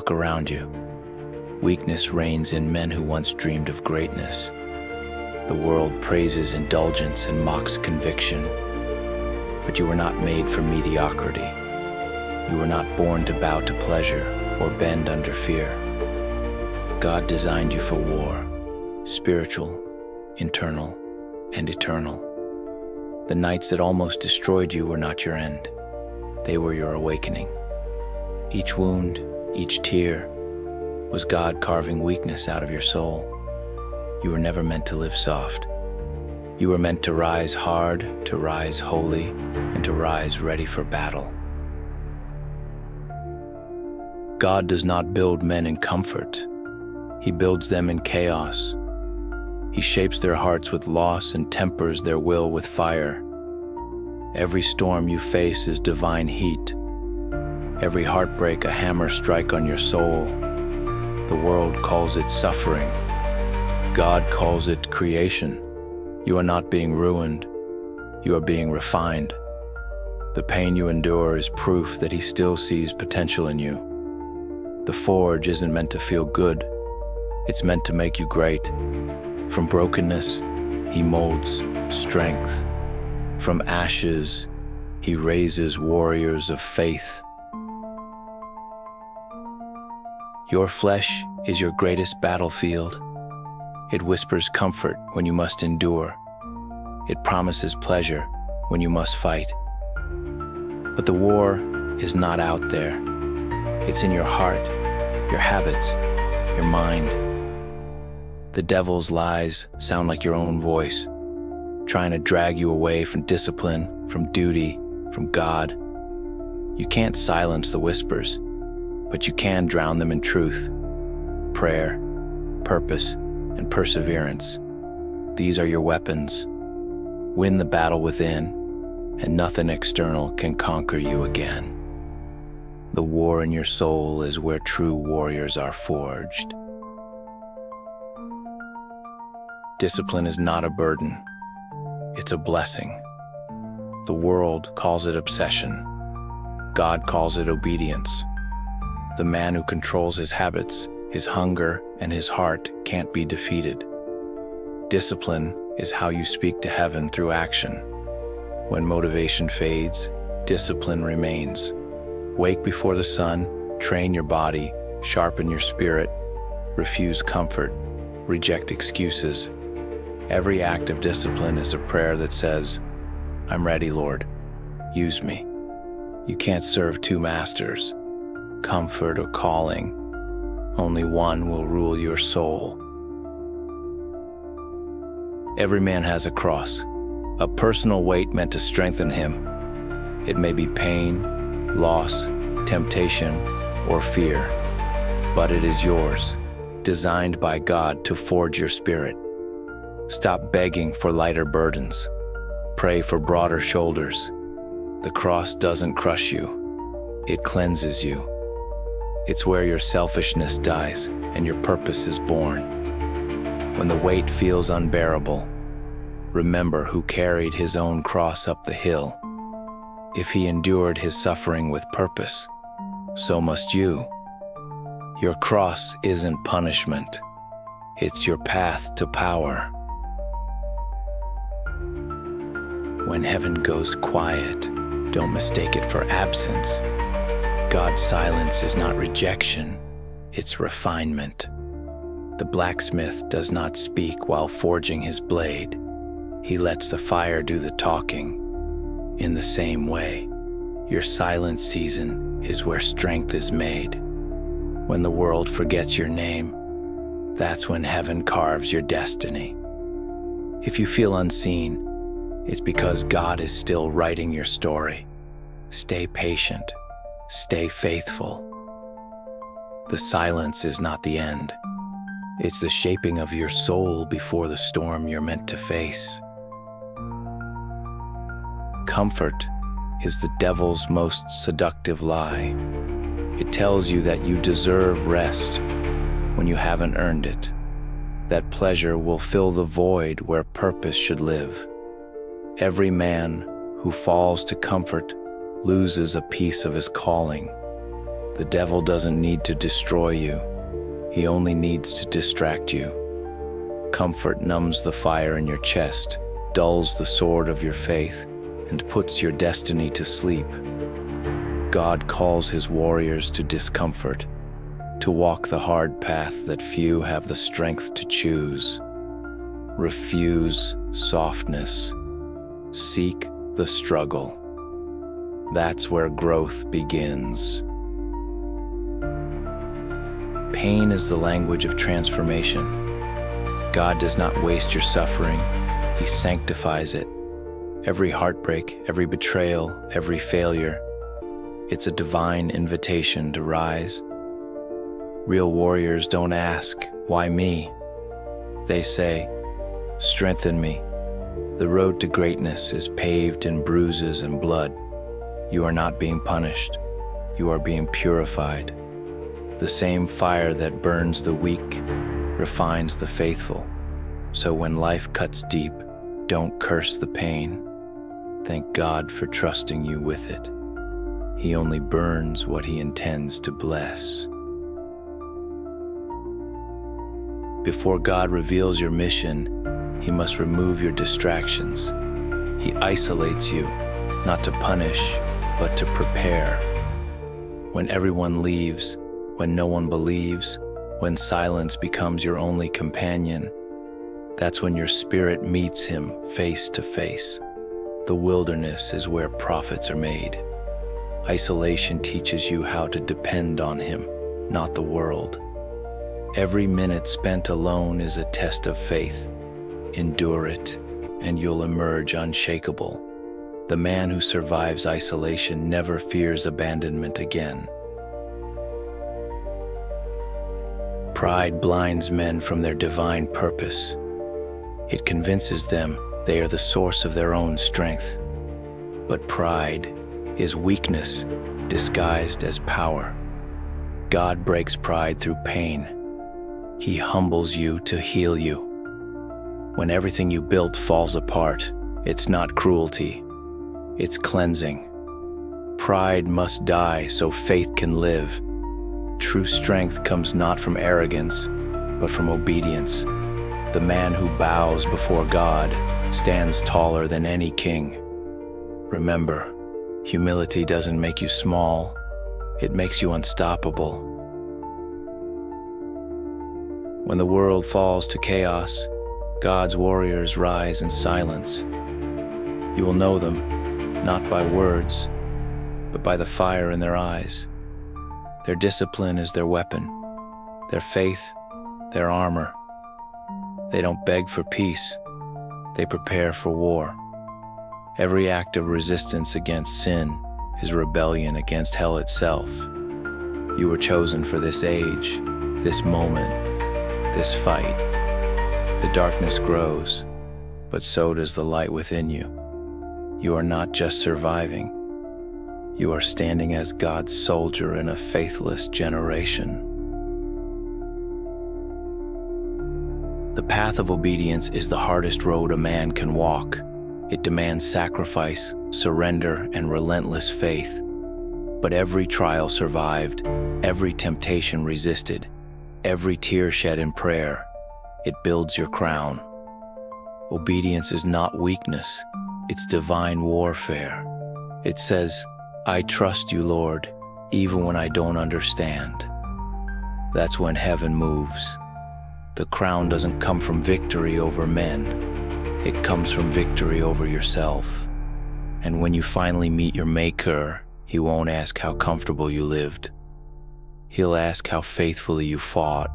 Look around you. Weakness reigns in men who once dreamed of greatness. The world praises indulgence and mocks conviction. But you were not made for mediocrity. You were not born to bow to pleasure or bend under fear. God designed you for war, spiritual, internal, and eternal. The nights that almost destroyed you were not your end. They were your awakening. Each wound, each tear, was God carving weakness out of your soul. You were never meant to live soft. You were meant to rise hard, to rise holy, and to rise ready for battle. God does not build men in comfort. He builds them in chaos. He shapes their hearts with loss and tempers their will with fire. Every storm you face is divine heat. Every heartbreak a hammer strike on your soul. The world calls it suffering. God calls it creation. You are not being ruined. You are being refined. The pain you endure is proof that He still sees potential in you. The forge isn't meant to feel good. It's meant to make you great. From brokenness, He molds strength. From ashes, He raises warriors of faith. Your flesh is your greatest battlefield. It whispers comfort when you must endure. It promises pleasure when you must fight. But the war is not out there. It's in your heart, your habits, your mind. The devil's lies sound like your own voice, trying to drag you away from discipline, from duty, from God. You can't silence the whispers, but you can drown them in truth, prayer, purpose, and perseverance. These are your weapons. Win the battle within, and nothing external can conquer you again. The war in your soul is where true warriors are forged. Discipline is not a burden. It's a blessing. The world calls it obsession. God calls it obedience. The man who controls his habits, his hunger, and his heart can't be defeated. Discipline is how you speak to heaven through action. When motivation fades, discipline remains. Wake before the sun, train your body, sharpen your spirit, refuse comfort, reject excuses. Every act of discipline is a prayer that says, "I'm ready, Lord. Use me." You can't serve two masters, comfort or calling. Only one will rule your soul. Every man has a cross, a personal weight meant to strengthen him. It may be pain, loss, temptation, or fear, but it is yours, designed by God to forge your spirit. Stop begging for lighter burdens. Pray for broader shoulders. The cross doesn't crush you. It cleanses you. It's where your selfishness dies and your purpose is born. When the weight feels unbearable, remember who carried His own cross up the hill. If He endured His suffering with purpose, so must you. Your cross isn't punishment. It's your path to power. When heaven goes quiet, don't mistake it for absence. God's silence is not rejection, it's refinement. The blacksmith does not speak while forging his blade. He lets the fire do the talking. In the same way, your silent season is where strength is made. When the world forgets your name, that's when heaven carves your destiny. If you feel unseen, it's because God is still writing your story. Stay patient. Stay faithful. The silence is not the end. It's the shaping of your soul before the storm you're meant to face. Comfort is the devil's most seductive lie. It tells you that you deserve rest when you haven't earned it, that pleasure will fill the void where purpose should live. Every man who falls to comfort loses a piece of his calling. The devil doesn't need to destroy you. He only needs to distract you. Comfort numbs the fire in your chest, dulls the sword of your faith, and puts your destiny to sleep. God calls his warriors to discomfort, to walk the hard path that few have the strength to choose. Refuse softness. Seek the struggle. That's where growth begins. Pain is the language of transformation. God does not waste your suffering. He sanctifies it. Every heartbreak, every betrayal, every failure, it's a divine invitation to rise. Real warriors don't ask, "Why me?" They say, "Strengthen me." The road to greatness is paved in bruises and blood. You are not being punished. You are being purified. The same fire that burns the weak refines the faithful. So when life cuts deep, don't curse the pain. Thank God for trusting you with it. He only burns what he intends to bless. Before God reveals your mission, he must remove your distractions. He isolates you, not to punish, but to prepare. When everyone leaves, when no one believes, when silence becomes your only companion, that's when your spirit meets him face to face. The wilderness is where prophets are made. Isolation teaches you how to depend on him, not the world. Every minute spent alone is a test of faith. Endure it, and you'll emerge unshakable. The man who survives isolation never fears abandonment again. Pride blinds men from their divine purpose. It convinces them they are the source of their own strength. But pride is weakness disguised as power. God breaks pride through pain. He humbles you to heal you. When everything you built falls apart, it's not cruelty, it's cleansing. Pride must die so faith can live. True strength comes not from arrogance, but from obedience. The man who bows before God stands taller than any king. Remember, humility doesn't make you small, it makes you unstoppable. When the world falls to chaos, God's warriors rise in silence. You will know them, not by words, but by the fire in their eyes. Their discipline is their weapon, their faith, their armor. They don't beg for peace, they prepare for war. Every act of resistance against sin is rebellion against hell itself. You were chosen for this age, this moment, this fight. The darkness grows, but so does the light within you. You are not just surviving, you are standing as God's soldier in a faithless generation. The path of obedience is the hardest road a man can walk. It demands sacrifice, surrender, and relentless faith. But every trial survived, every temptation resisted, every tear shed in prayer, it builds your crown. Obedience is not weakness, it's divine warfare. It says, "I trust you, Lord, even when I don't understand." That's when heaven moves. The crown doesn't come from victory over men. It comes from victory over yourself. And when you finally meet your Maker, he won't ask how comfortable you lived. He'll ask how faithfully you fought.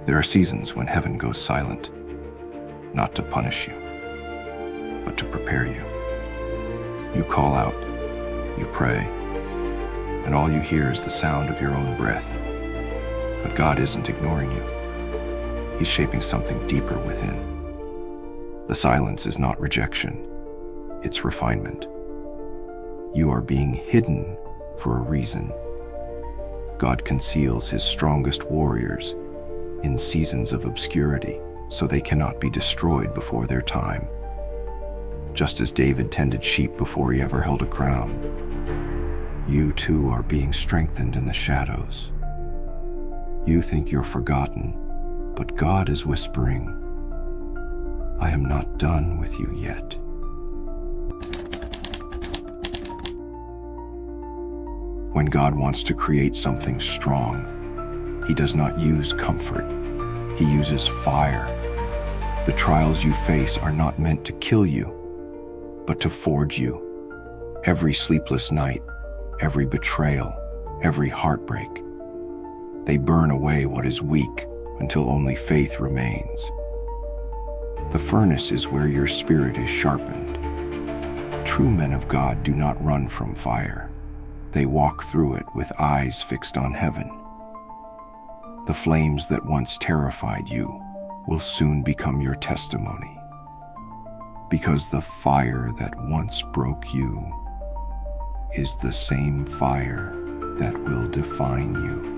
There are seasons when heaven goes silent, not to punish you, but to prepare you. You call out, you pray, and all you hear is the sound of your own breath. But God isn't ignoring you. He's shaping something deeper within. The silence is not rejection, it's refinement. You are being hidden for a reason. God conceals his strongest warriors in seasons of obscurity, so they cannot be destroyed before their time. Just as David tended sheep before he ever held a crown, you too are being strengthened in the shadows. You think you're forgotten, but God is whispering, I am not done with you yet. When God wants to create something strong, He does not use comfort. He uses fire. The trials you face are not meant to kill you, but to forge you. Every sleepless night, every betrayal, every heartbreak, they burn away what is weak until only faith remains. The furnace is where your spirit is sharpened. True men of God do not run from fire. They walk through it with eyes fixed on heaven. The flames that once terrified you will soon become your testimony, because the fire that once broke you is the same fire that will define you.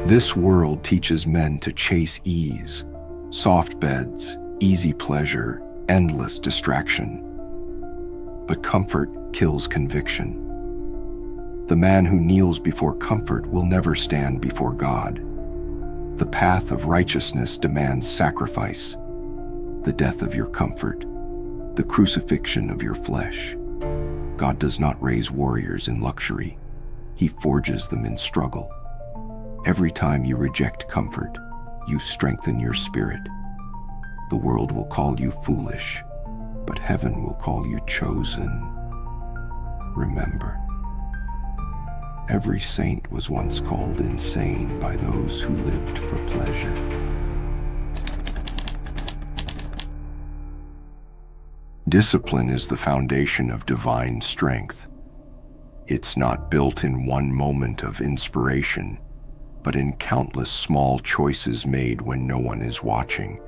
This world teaches men to chase ease, soft beds, easy pleasure, endless distraction. But comfort kills conviction. The man who kneels before comfort will never stand before God. The path of righteousness demands sacrifice, the death of your comfort, the crucifixion of your flesh. God does not raise warriors in luxury. He forges them in struggle. Every time you reject comfort, you strengthen your spirit. The world will call you foolish, but heaven will call you chosen. Remember, every saint was once called insane by those who lived for pleasure. Discipline is the foundation of divine strength. It's not built in one moment of inspiration, but in countless small choices made when no one is watching.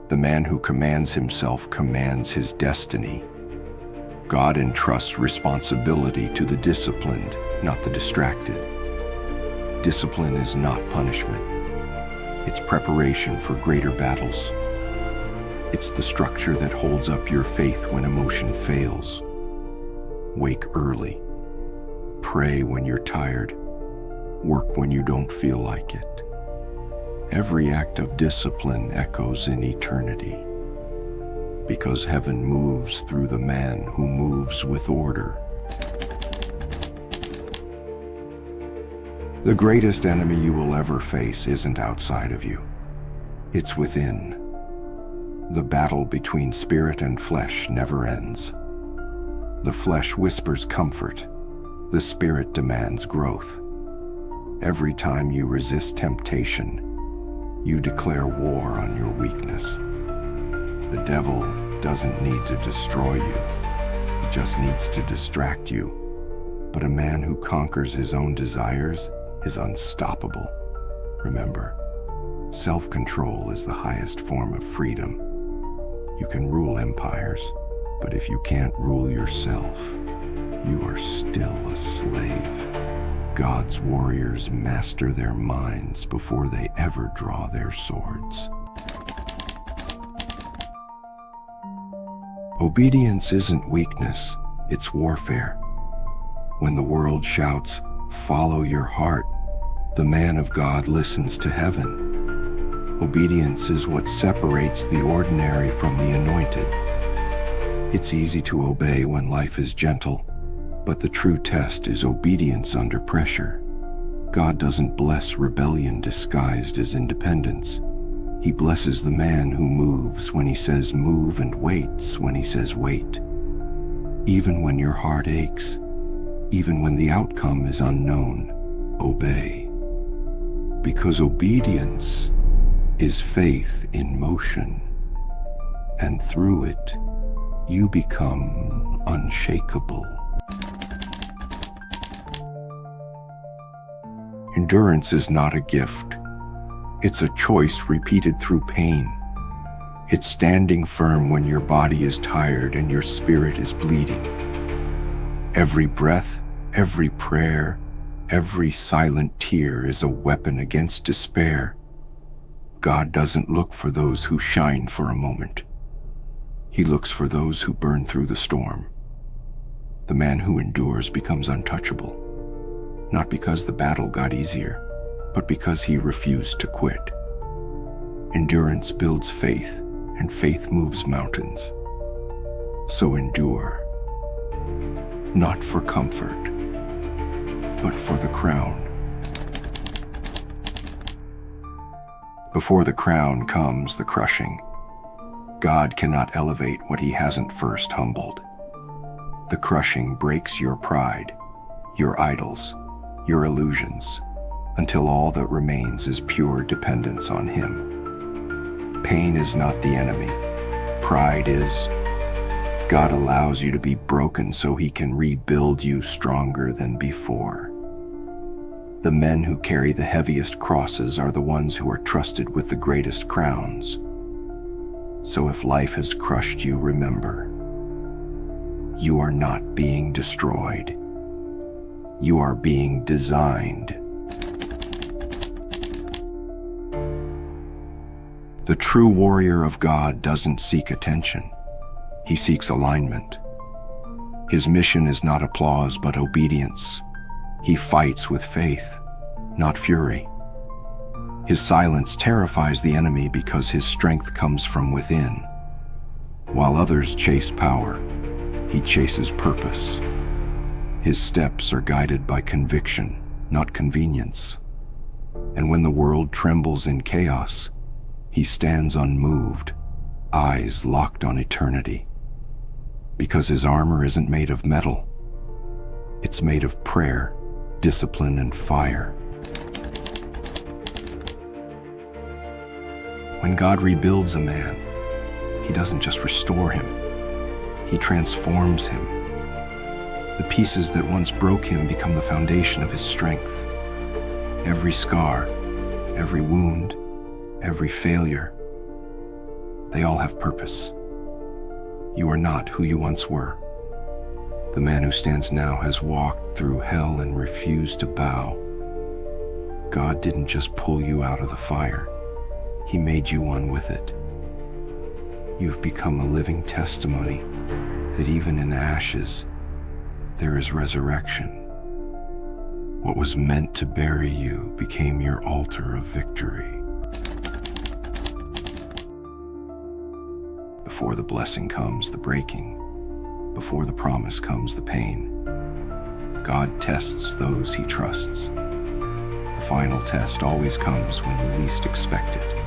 The man who commands himself commands his destiny. God entrusts responsibility to the disciplined, not the distracted. Discipline is not punishment. It's preparation for greater battles. It's the structure that holds up your faith when emotion fails. Wake early. Pray when you're tired. Work when you don't feel like it. Every act of discipline echoes in eternity, because heaven moves through the man who moves with order. The greatest enemy you will ever face isn't outside of you. It's within. The battle between spirit and flesh never ends. The flesh whispers comfort. The spirit demands growth. Every time you resist temptation, you declare war on your weakness. The devil doesn't need to destroy you. He just needs to distract you. But a man who conquers his own desires is unstoppable. Remember, self-control is the highest form of freedom. You can rule empires, but if you can't rule yourself, you are still a slave. God's warriors master their minds before they ever draw their swords. Obedience isn't weakness, it's warfare. When the world shouts, "Follow your heart," the man of God listens to heaven. Obedience is what separates the ordinary from the anointed. It's easy to obey when life is gentle, but the true test is obedience under pressure. God doesn't bless rebellion disguised as independence. He blesses the man who moves when he says move and waits when he says wait. Even when your heart aches, even when the outcome is unknown, obey. Because obedience is faith in motion, and through it, you become unshakable. Endurance is not a gift. It's a choice repeated through pain. It's standing firm when your body is tired and your spirit is bleeding. Every breath, every prayer, Every silent tear is a weapon against despair. God doesn't look for those who shine for a moment. He looks for those who burn through the storm. The man who endures becomes untouchable, not because the battle got easier, but because he refused to quit. Endurance builds faith, and faith moves mountains. So endure, not for comfort, but for the crown. Before the crown comes the crushing. God cannot elevate what he hasn't first humbled. The crushing breaks your pride, your idols, your illusions, until all that remains is pure dependence on him. Pain is not the enemy. Pride is. God allows you to be broken so he can rebuild you stronger than before. The men who carry the heaviest crosses are the ones who are trusted with the greatest crowns. So if life has crushed you, remember, you are not being destroyed. You are being designed. The true warrior of God doesn't seek attention. He seeks alignment. His mission is not applause, but obedience. He fights with faith, not fury. His silence terrifies the enemy because his strength comes from within. While others chase power, he chases purpose. His steps are guided by conviction, not convenience. And when the world trembles in chaos, he stands unmoved, eyes locked on eternity. Because his armor isn't made of metal. It's made of prayer, discipline, and fire. When God rebuilds a man, he doesn't just restore him, he transforms him. The pieces that once broke him become the foundation of his strength. Every scar, every wound, every failure, they all have purpose. You are not who you once were. The man who stands now has walked through hell and refused to bow. God didn't just pull you out of the fire. He made you one with it. You've become a living testimony that even in ashes, there is resurrection. What was meant to bury you became your altar of victory. Before the blessing comes the breaking. Before the promise comes the pain. God tests those he trusts. The final test always comes when you least expect it.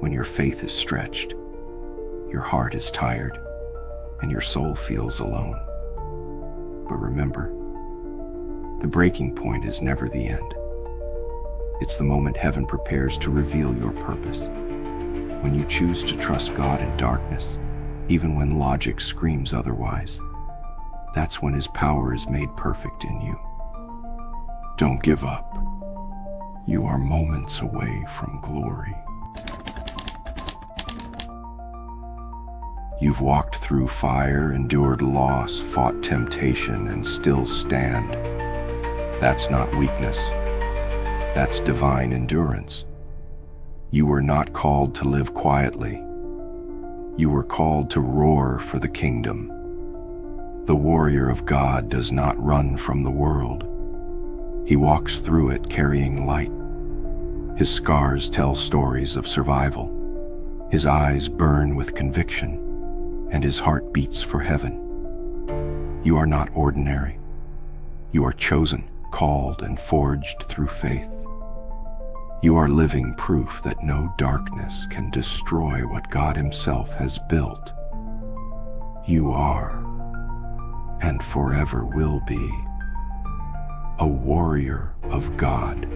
When your faith is stretched, your heart is tired, and your soul feels alone. But remember, the breaking point is never the end. It's the moment heaven prepares to reveal your purpose. When you choose to trust God in darkness, even when logic screams otherwise, that's when his power is made perfect in you. Don't give up. You are moments away from glory. You've walked through fire, endured loss, fought temptation, and still stand. That's not weakness. That's divine endurance. You were not called to live quietly. You were called to roar for the kingdom. The warrior of God does not run from the world. He walks through it carrying light. His scars tell stories of survival. His eyes burn with conviction, and his heart beats for heaven. You are not ordinary. You are chosen, called, and forged through faith. You are living proof that no darkness can destroy what God himself has built. You are, and forever will be, a warrior of God.